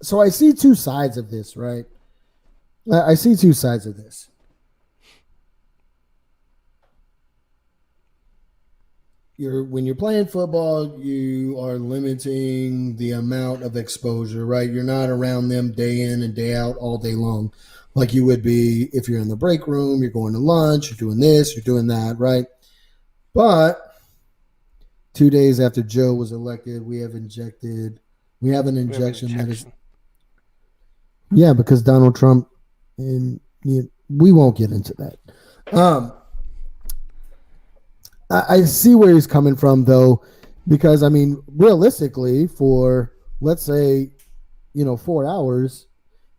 two sides of this, right? I see two sides of this. When you're playing football, you are limiting the amount of exposure, right? You're not around them day in and day out all day long like you would be if you're in the break room, you're going to lunch, you're doing this, you're doing that, right? But 2 days after Joe was elected, we have an injection that is... Yeah, because Donald Trump, and we won't get into that. I see where he's coming from, though, because, I mean, realistically, for, let's say, 4 hours,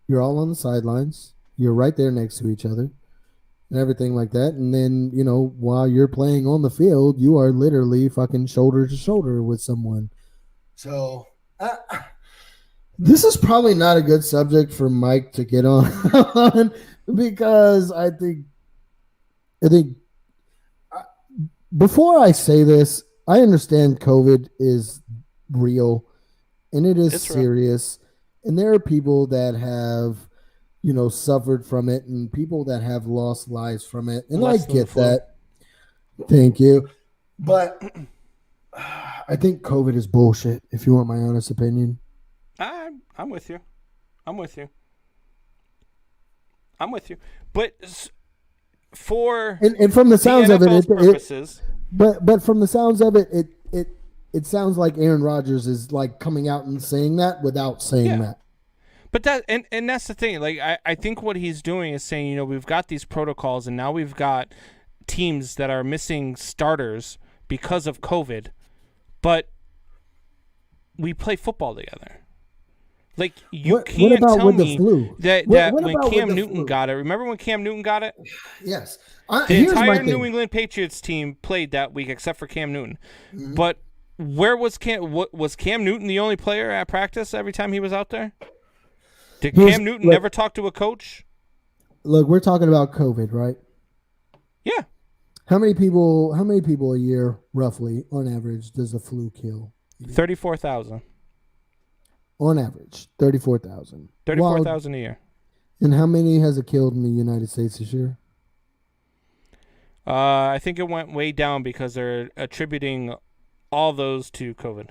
you're all on the sidelines. You're right there next to each other and everything like that. And then, while you're playing on the field, you are literally fucking shoulder to shoulder with someone. So, this is probably not a good subject for Mike to get on because I think before I say this, I understand COVID is real and it's serious. Real. And there are people that have, suffered from it and people that have lost lives from it. And I get that. Thank you. But I think COVID is bullshit, if you want my honest opinion. I'm with you. But for and from the sounds of it, purposes, but from the sounds of it, it sounds like Aaron Rodgers is like coming out and saying that without saying that. But that and that's the thing. Like I think what he's doing is saying, we've got these protocols and now we've got teams that are missing starters because of COVID, but we play football together. Like can't tell me that when Cam Newton got it. Remember when Cam Newton got it? Yes. The entire New England Patriots team played that week except for Cam Newton. Mm-hmm. But where was Cam? Was Cam Newton the only player at practice every time he was out there? Did Cam Newton never talk to a coach? Look, we're talking about COVID, right? Yeah. How many people a year, roughly, on average, does the flu kill? 34,000. On average, 34,000. 34,000 a year. And how many has it killed in the United States this year? I think it went way down because they're attributing all those to COVID.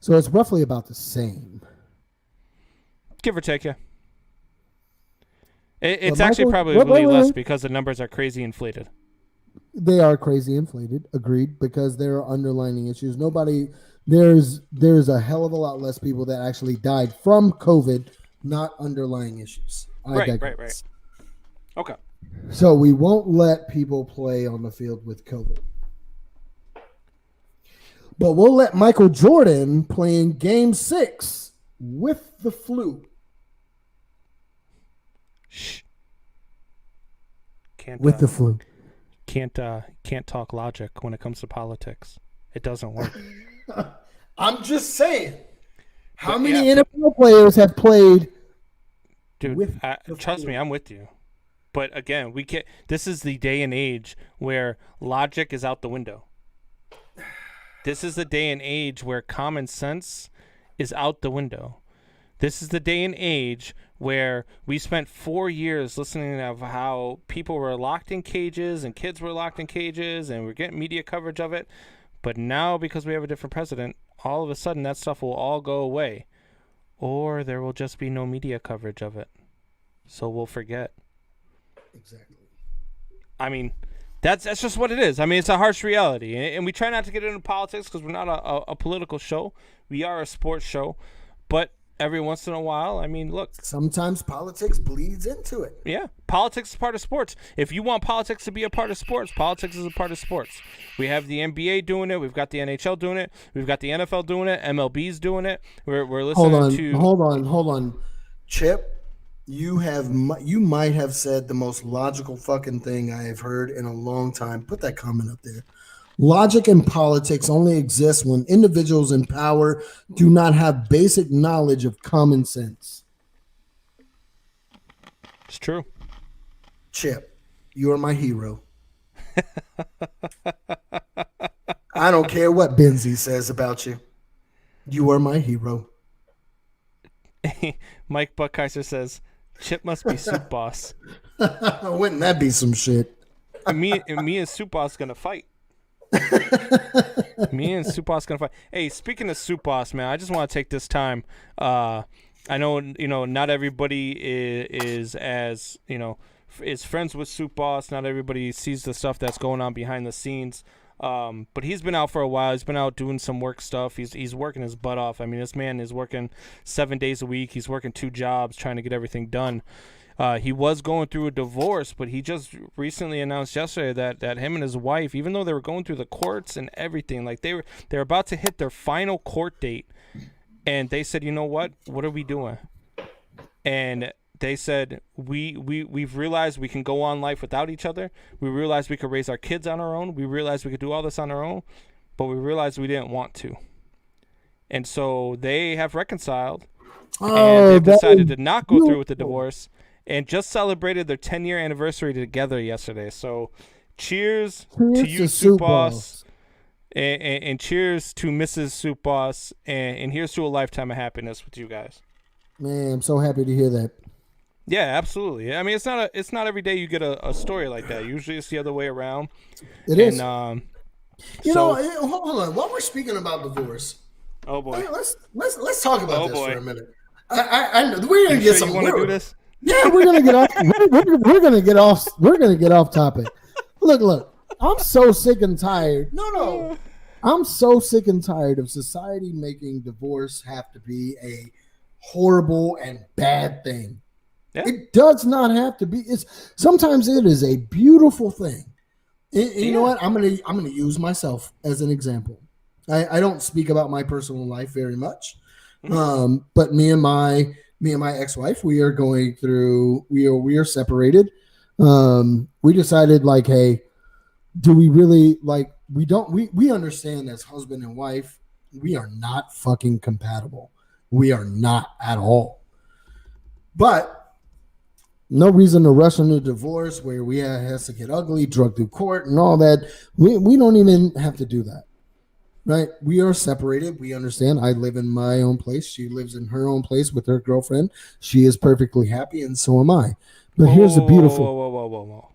So it's roughly about the same, Give or take, yeah. It's But actually Michael, probably less because the numbers are crazy inflated. They are crazy inflated. Agreed, because there are underlying issues. There's a hell of a lot less people that actually died from COVID, not underlying issues. I digress. Right. Okay. So we won't let people play on the field with COVID. But we'll let Michael Jordan play in Game 6 with the flu. Shh. With the flu. Can't talk logic when it comes to politics. It doesn't work. I'm just saying. How many NFL players have played? Dude, trust me, I'm with you. But again, we can't. This is the day and age where logic is out the window. This is the day and age where common sense is out the window. This is the day and age where we spent 4 years listening of how people were locked in cages and kids were locked in cages and we're getting media coverage of it. But now, because we have a different president, all of a sudden that stuff will all go away. Or there will just be no media coverage of it. So we'll forget. Exactly. I mean, that's just what it is. I mean, it's a harsh reality. And we try not to get into politics because we're not a political show. We are a sports show. But every once in a while, I mean, look. Sometimes politics bleeds into it. Yeah, politics is part of sports. If you want politics to be a part of sports, politics is a part of sports. We have the NBA doing it. We've got the NHL doing it. We've got the NFL doing it. MLB's doing it. We're listening to. Hold on. Chip, you might have said the most logical fucking thing I have heard in a long time. Put that comment up there. Logic in politics only exists when individuals in power do not have basic knowledge of common sense. It's true. Chip, you are my hero. I don't care what Benzie says about you. You are my hero. Mike Buckheiser says, Chip must be Soup Boss. Wouldn't that be some shit? me and Soup Boss gonna fight. Me and Soup Boss gonna fight. Hey, speaking of Soup Boss, man, I just want to take this time. I know, not everybody is as, is friends with Soup Boss. Not everybody sees the stuff that's going on behind the scenes. But he's been out for a while. He's been out doing some work stuff. He's working his butt off. I mean, this man is working 7 days a week. He's working 2 jobs trying to get everything done. He was going through a divorce, but he just recently announced yesterday that him and his wife, even though they were going through the courts and everything, like they're about to hit their final court date, and they said, you know what are we doing? And they said, we've realized we can go on life without each other. We realized we could raise our kids on our own. We realized we could do all this on our own, but we realized we didn't want to. And so they have reconciled, and they've decided to not go through with the divorce, and just celebrated their 10-year anniversary together yesterday. So cheers to you, Soup Boss, and cheers to Mrs. Soup Boss, and here's to a lifetime of happiness with you guys. Man, I'm so happy to hear that. Yeah, absolutely. I mean, it's not every day you get a story like that. Usually it's the other way around. It is. Hold on. While we're speaking about divorce, oh boy, let's talk about this for a minute. We're gonna get some. You want to do this? Yeah, we're gonna get off. We're gonna get off. We're gonna get off topic. Look. I'm so sick and tired. No. I'm so sick and tired of society making divorce have to be a horrible and bad thing. Yeah. It does not have to be. Sometimes it is a beautiful thing. You know what? I'm gonna use myself as an example. I don't speak about my personal life very much, but me and my ex-wife, we are going through. We are separated. We decided, like, hey, do we really like? We understand as husband and wife, we are not fucking compatible. We are not at all. But no reason to rush into divorce where we has to get ugly, drug through court, and all that. We don't even have to do that, right? We are separated. We understand. I live in my own place. She lives in her own place with her girlfriend. She is perfectly happy, and so am I. But here's the beautiful. Whoa.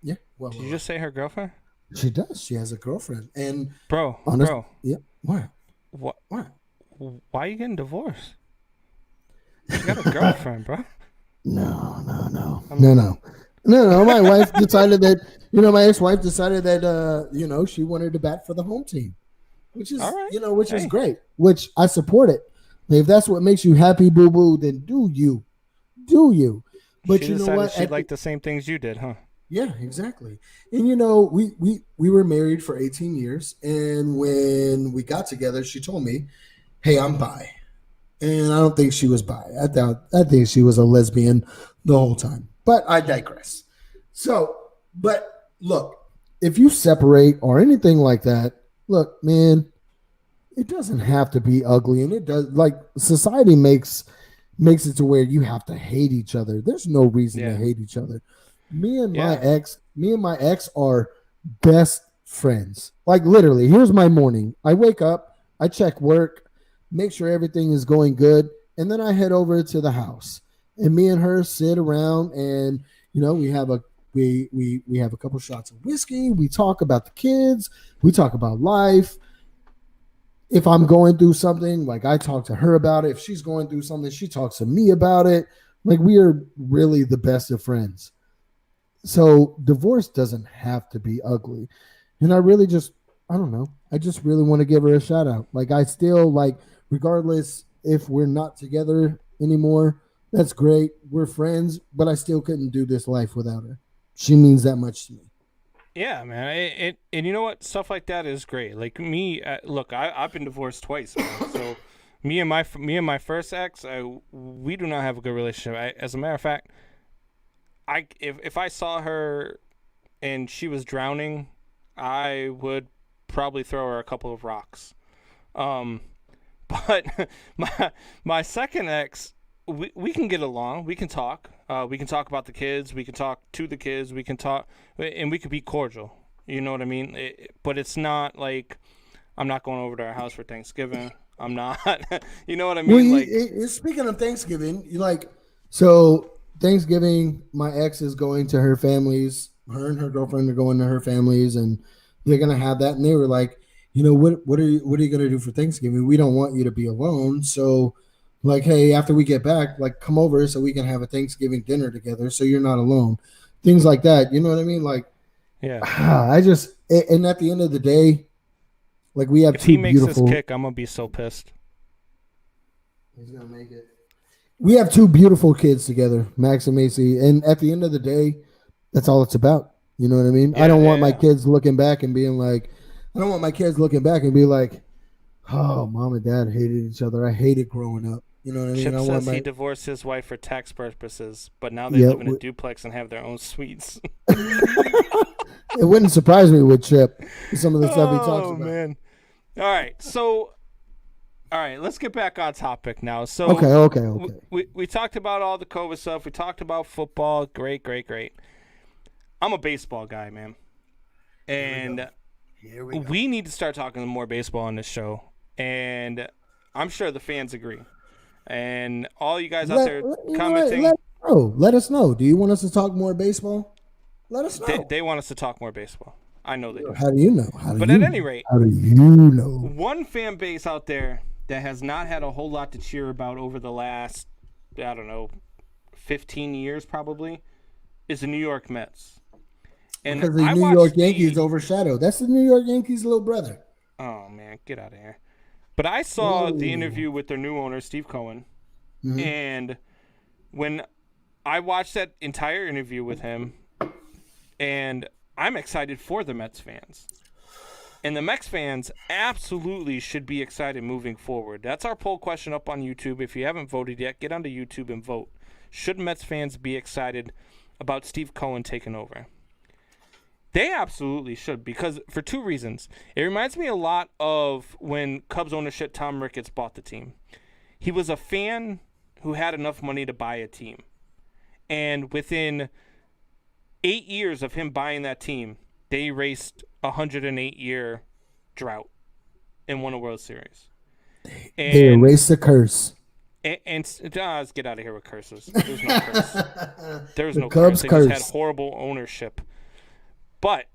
Yeah. Did you just say her girlfriend? She does. She has a girlfriend, and bro. Yeah. What? Why are you getting divorced? She got a girlfriend, bro. No. I mean, No. My wife decided that, my ex-wife decided that, she wanted to bat for the home team, which is, all right. which is Hey, great, which I support it. If that's what makes you happy, boo boo, then do you. But she you know decided what? she liked the same things you did, huh? Yeah, exactly. And we were married for 18 years, and when we got together, she told me, "Hey, I'm bi." And I don't think she was bi. I think she was a lesbian the whole time. But I digress. So, but look, if you separate or anything like that, look, man, it doesn't have to be ugly, and it does, like, society makes it to where you have to hate each other. There's no reason to Yeah. hate each other. Yeah. Me and my ex are best friends. Like, literally, here's my morning. I wake up, I check work, make sure everything is going good, and then I head over to the house. And me and her sit around, and we have we have a couple shots of whiskey. We talk about the kids. We talk about life. If I'm going through something, like, I talk to her about it. If she's going through something, she talks to me about it. Like, we are really the best of friends. So divorce doesn't have to be ugly. And I don't know. I just really want to give her a shout out. Like, I still, like, regardless if we're not together anymore, that's great. We're friends, but I still couldn't do this life without her. She means that much to me. Yeah, man. And you know what? Stuff like that is great. Like me, look, I've been divorced twice, man. So me and my first ex, we do not have a good relationship. As a matter of fact, if I saw her and she was drowning, I would probably throw her a couple of rocks. Um, but my second ex, we can get along. We can talk. We can talk about the kids. We can talk to the kids. We can talk, and we could be cordial. You know what I mean? But it's not like I'm not going over to our house for Thanksgiving. I'm not. You know what I mean? Well, speaking of Thanksgiving, so Thanksgiving, my ex is going to her family's. Her and her girlfriend are going to her family's, and they're gonna have that. And they were like, what are you gonna do for Thanksgiving? We don't want you to be alone. So, like, hey, after we get back, like, come over so we can have a Thanksgiving dinner together, so you're not alone. Things like that. You know what I mean? Like, yeah. and at the end of the day, like, we have If he two makes this beautiful. kick, I'm gonna be so pissed. He's gonna make it. We have two beautiful kids together, Max and Macy, and at the end of the day, that's all it's about. You know what I mean? I Yeah, don't yeah, want my yeah. kids looking back and being like, I don't want my kids looking back and be like, oh, mom and dad hated each other. I hated growing up. You know what I mean? Chip I want says he my divorced his wife for tax purposes, but now they yeah. live in a duplex and have their own suites. It wouldn't surprise me with Chip, some of the stuff he talks Oh about. man! All right, so let's get back on topic now. So Okay. we talked about all the COVID stuff. We talked about football. Great. I'm a baseball guy, man, and Here we go. we need to start talking more baseball on this show. And I'm sure the fans agree. And all you guys out there commenting, Let us know. Do you want us to talk more baseball? Let us know. they want us to talk more baseball. I know they do. How do you know? But at any rate, how do you know? one fan base out there that has not had a whole lot to cheer about over the last, I don't know, 15 years probably, is the New York Mets. And Because the New York Yankees overshadow. That's the New York Yankees' little brother. Oh, man, get out of here. But I saw the interview with their new owner, Steve Cohen. Mm-hmm. And when I watched that entire interview with him, and I'm excited for the Mets fans. And the Mets fans absolutely should be excited moving forward. That's our poll question up on YouTube. If you haven't voted yet, get onto YouTube and vote. Should Mets fans be excited about Steve Cohen taking over? They absolutely should, because for two reasons. It reminds me a lot of when Cubs ownership Tom Ricketts bought the team. He was a fan who had enough money to buy a team. And within 8 years of him buying that team, they erased a 108-year drought and won a World Series. They erased the curse. Let's get out of here with curses. There's no curse. There's no Cubs curse. They just curse. had horrible ownership. But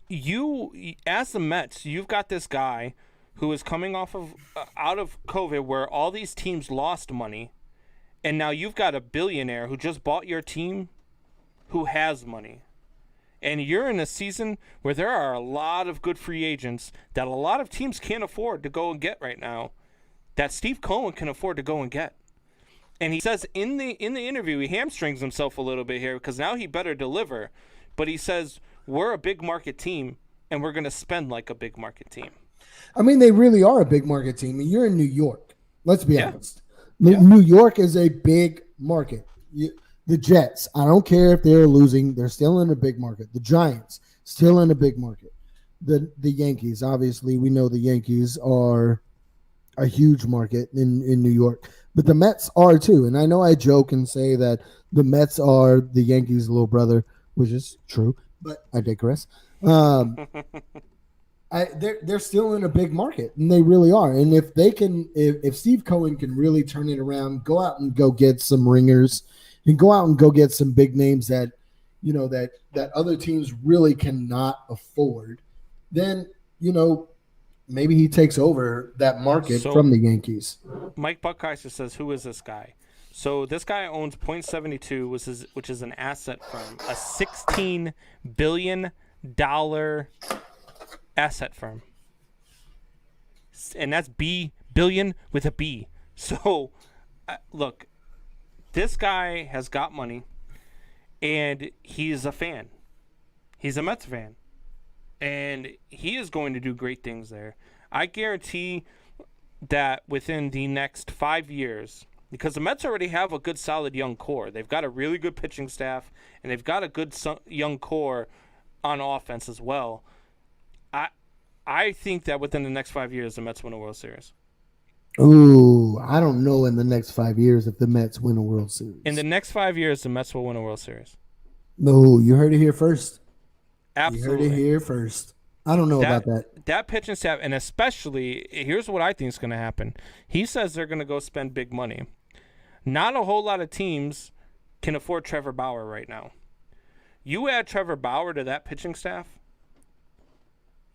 you, as the Mets, you've got this guy who is coming off of out of COVID, where all these teams lost money, and now you've got a billionaire who just bought your team, who has money, and you're in a season where there are a lot of good free agents that a lot of teams can't afford to go and get right now, that Steve Cohen can afford to go and get. And he says in the interview, he hamstrings himself a little bit here because now he better deliver. But he says, we're a big market team, and we're going to spend like a big market team. I mean, they really are a big market team. You're in New York. Let's be honest. Yeah. New York is a big market. The Jets, I don't care if they're losing. They're still in a big market. The Giants, still in a big market. The Yankees, obviously, we know the Yankees are a huge market in New York. But the Mets are too. And I know I joke and say that the Mets are the Yankees' little brother, which is true, but I digress. They're still in a big market, and they really are. And if they can, if Steve Cohen can really turn it around, go out and go get some ringers, and go out and go get some big names that, you know, that other teams really cannot afford, then, you know, maybe he takes over that market from the Yankees. Mike Buckheiser says, who is this guy? So this guy owns Point72, which is an asset firm, a $16 billion asset firm. And that's billion with a B. So, look, this guy has got money, and he's a fan. He's a Mets fan. And he is going to do great things there. I guarantee that within the next 5 years, because the Mets already have a good, solid young core. They've got a really good pitching staff, and they've got a good young core on offense as well. I think that within the next 5 years, the Mets win a World Series. Ooh, I don't know in the next 5 years if the Mets win a World Series. In the next 5 years, the Mets will win a World Series. No, you heard it here first. Absolutely. You heard it here first. I don't know about that. That pitching staff, and especially, here's what I think is going to happen. He says they're going to go spend big money. Not a whole lot of teams can afford Trevor Bauer right now. You add Trevor Bauer to that pitching staff.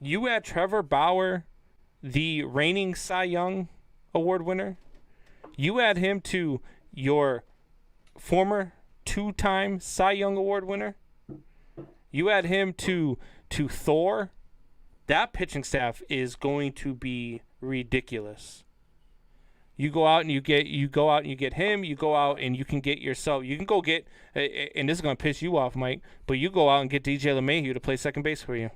You add Trevor Bauer, the reigning Cy Young Award winner. You add him to your former two-time Cy Young Award winner. You add him to Thor. That pitching staff is going to be ridiculous. You go out and you get him. You go out and you can get yourself. You can go get, and this is going to piss you off, Mike, but you go out and get DJ LeMahieu to play second base for you.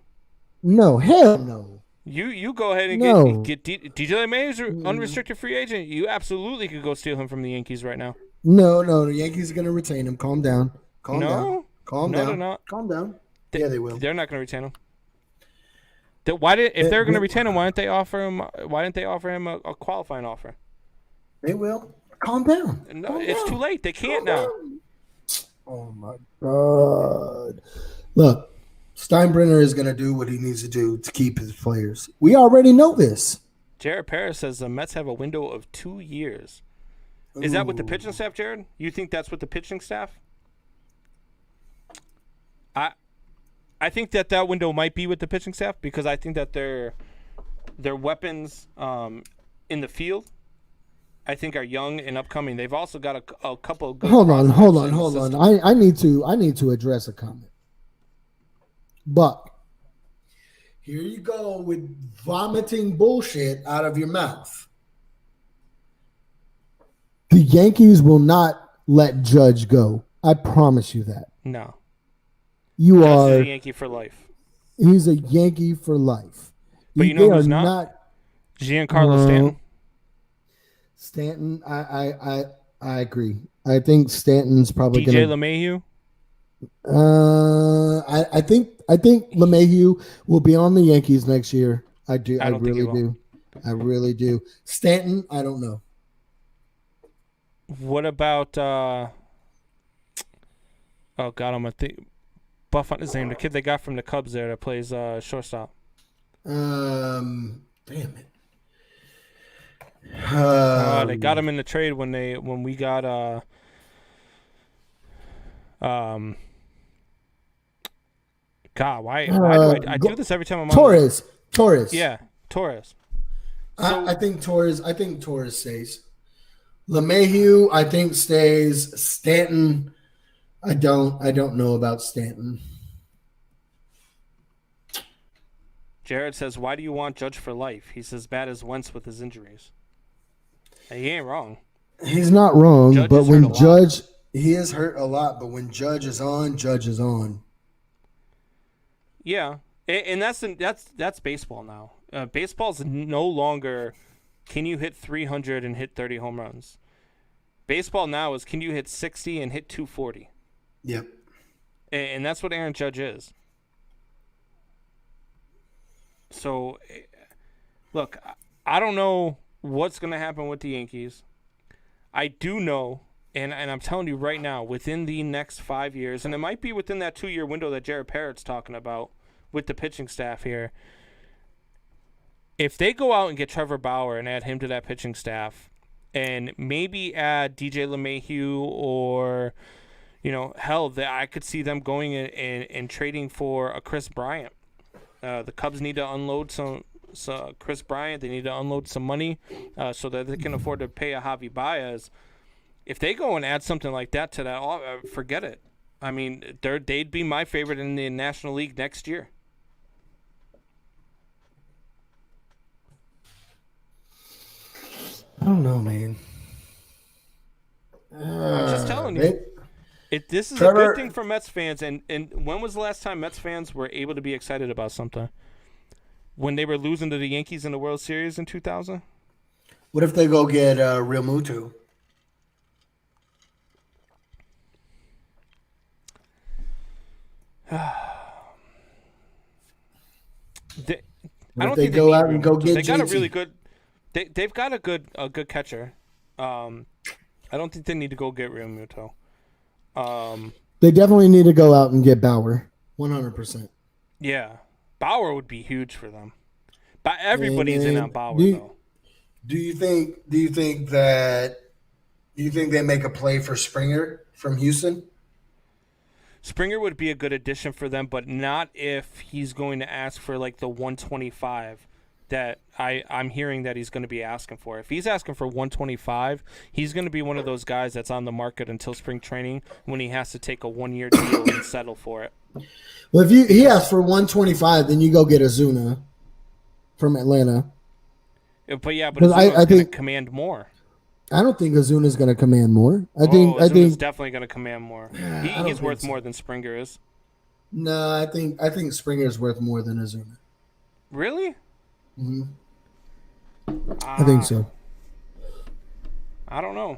No, hell no. You go ahead and get DJ LeMahieu's an unrestricted free agent. You absolutely could go steal him from the Yankees right now. No, the Yankees are going to retain him. Calm down. Calm down. They're not. Calm down. Yeah, they will. They're not going to retain him. If they're going to retain him, why didn't they offer him a qualifying offer? They will. Calm down. No, it's too late. They can't now. Oh my God! Look, Steinbrenner is going to do what he needs to do to keep his players. We already know this. Jared Paris says the Mets have a window of 2 years. Is that with the pitching staff, Jared? You think that's with the pitching staff? I think that window might be with the pitching staff because I think that their weapons in the field, I think, are young and upcoming. They've also got a couple of good. Hold on. I need to address a comment. Buck, here you go with vomiting bullshit out of your mouth. The Yankees will not let Judge go. I promise you that. No. You are a Yankee for life. He's a Yankee for life. But you know who's not? Giancarlo Stanton. Stanton, I agree. I think Stanton's probably DJ LeMahieu. I think LeMahieu will be on the Yankees next year. I do. I really do. Stanton, I don't know. What about? Oh God, I'm gonna think. Buff on his name. The kid they got from the Cubs there that plays shortstop. Damn it. They got him in the trade when we got God, why do I do this every time I'm on Torres. Yeah, Torres. I think Torres stays. LeMahieu, I think, stays. Stanton, I don't know about Stanton. Jared says, "Why do you want Judge for life? He's as bad as Wentz with his injuries." He ain't wrong. He's not wrong, Judge but is hurt a when lot. Judge, he is hurt a lot. But when Judge is on, Judge is on. Yeah, and that's baseball now. Baseball's no longer can you hit 300 and hit 30 home runs. Baseball now is can you hit 60 and hit 240. Yep. And that's what Aaron Judge is. So, look, I don't know what's going to happen with the Yankees. I do know, and I'm telling you right now, within the next 5 years, and it might be within that 2-year window that Jared Parrott's talking about with the pitching staff here, if they go out and get Trevor Bauer and add him to that pitching staff, and maybe add DJ LeMahieu or, hell, I could see them going and trading for a Chris Bryant. The Cubs need to unload some Chris Bryant. They need to unload some money so that they can afford to pay a Javi Baez. If they go and add something like that to that, forget it. I mean, they'd be my favorite in the National League next year. I don't know, man. I'm just telling you. This is Trevor, a good thing for Mets fans. And when was the last time Mets fans were able to be excited about something? When they were losing to the Yankees in the World Series in 2000? What if they go get Real Mutu? I don't they think go they out and go get They got a JT? really good. They've got a good catcher. I don't think they need to go get Real Muto. They definitely need to go out and get Bauer. 100%. Yeah, Bauer would be huge for them. But everybody's in on Bauer though. Do you think they make a play for Springer from Houston? Springer would be a good addition for them, but not if he's going to ask for like the 125 that I'm hearing that he's going to be asking for. If he's asking for 125, he's going to be one of those guys that's on the market until spring training when he has to take a 1-year deal and settle for it. Well, if he asks for 125, then you go get Ozuna from Atlanta. But Ozuna's going to command more. I don't think Ozuna's going to command more. I think definitely going to command more. He's worth more than Springer is. No, I think Springer's worth more than Ozuna. Really? Mm-hmm. I think so. I don't know.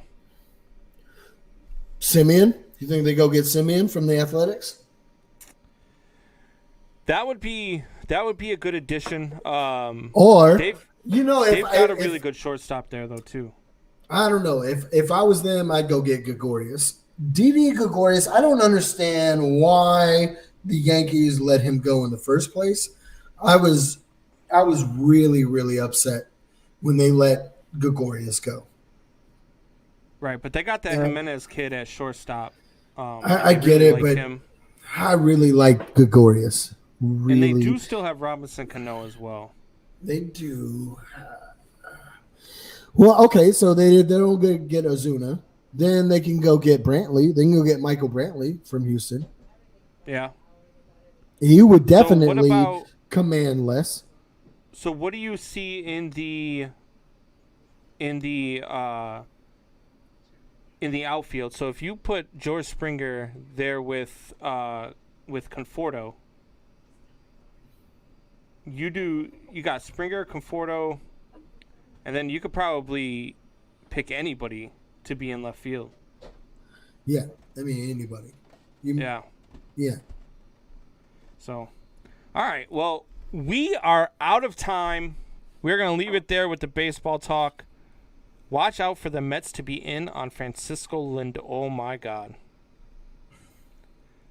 Simeon? You think they go get Simeon from the Athletics? That would be a good addition. Or they've got a really good shortstop there though too. I don't know. If I was them, I'd go get Gregorius. Didi Gregorius, I don't understand why the Yankees let him go in the first place. I was really, really upset when they let Gregorius go. Right, but they got that Jimenez kid at shortstop. I get it, but I really like Gregorius. Really. And they do still have Robinson Cano as well. They do. Well, okay, so they don't get Ozuna. Then they can go get Brantley. They can go get Michael Brantley from Houston. Yeah. He would definitely command less. So what do you see in the outfield? So if you put George Springer there with Conforto, you got Springer, Conforto, and then you could probably pick anybody to be in left field. Yeah, I mean anybody. Yeah. Yeah. So, all right. Well, we are out of time. We're going to leave it there with the baseball talk. Watch out for the Mets to be in on Francisco Lindor. Oh, my God.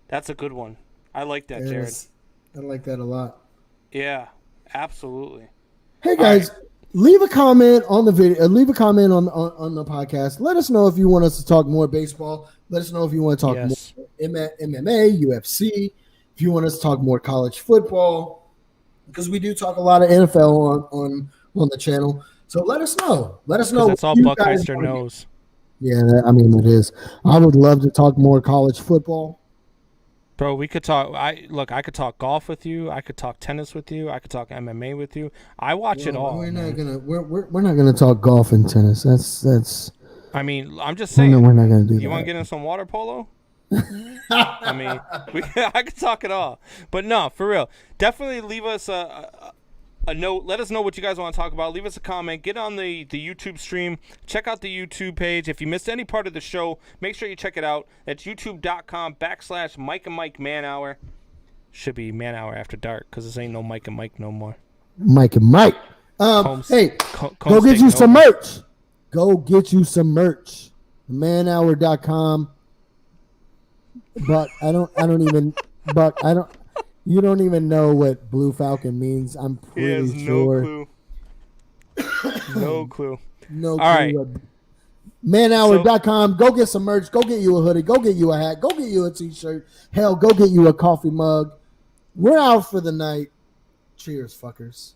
That's a good one. I like that, Jared. I like that a lot. Yeah, absolutely. Hey, guys, leave a comment on the video. Leave a comment on the podcast. Let us know if you want us to talk more baseball. Let us know if you want to talk more MMA, UFC. If you want us to talk more college football, because we do talk a lot of NFL on the channel. So let us know. Let us 'Cause know. that's all what you guys Buckheister wanna get. knows. Yeah, I mean it is. I would love to talk more college football. Bro, we could talk. I could talk golf with you. I could talk tennis with you. I could talk MMA with you. I watch it all. We're man. not gonna we're not gonna talk golf and tennis. That's I mean, I'm just we're saying. not gonna do You want to that. get in some water polo? I mean, I could talk it all. But no, for real. Definitely leave us a note. Let us know what you guys want to talk about. Leave us a comment. Get on the YouTube stream. Check out the YouTube page. If you missed any part of the show, make sure you check it out. That's youtube.com/Mike and Mike Man Hour. Should be Man Hour After Dark because this ain't no Mike and Mike no more. Mike and Mike. Hey, go get you some merch. Go get you some merch. Manhour.com. But you don't even know what Blue Falcon means. I'm pretty sure. No clue. No clue. All right. Manhour.com. Go get some merch. Go get you a hoodie. Go get you a hat. Go get you a t-shirt. Hell, go get you a coffee mug. We're out for the night. Cheers, fuckers.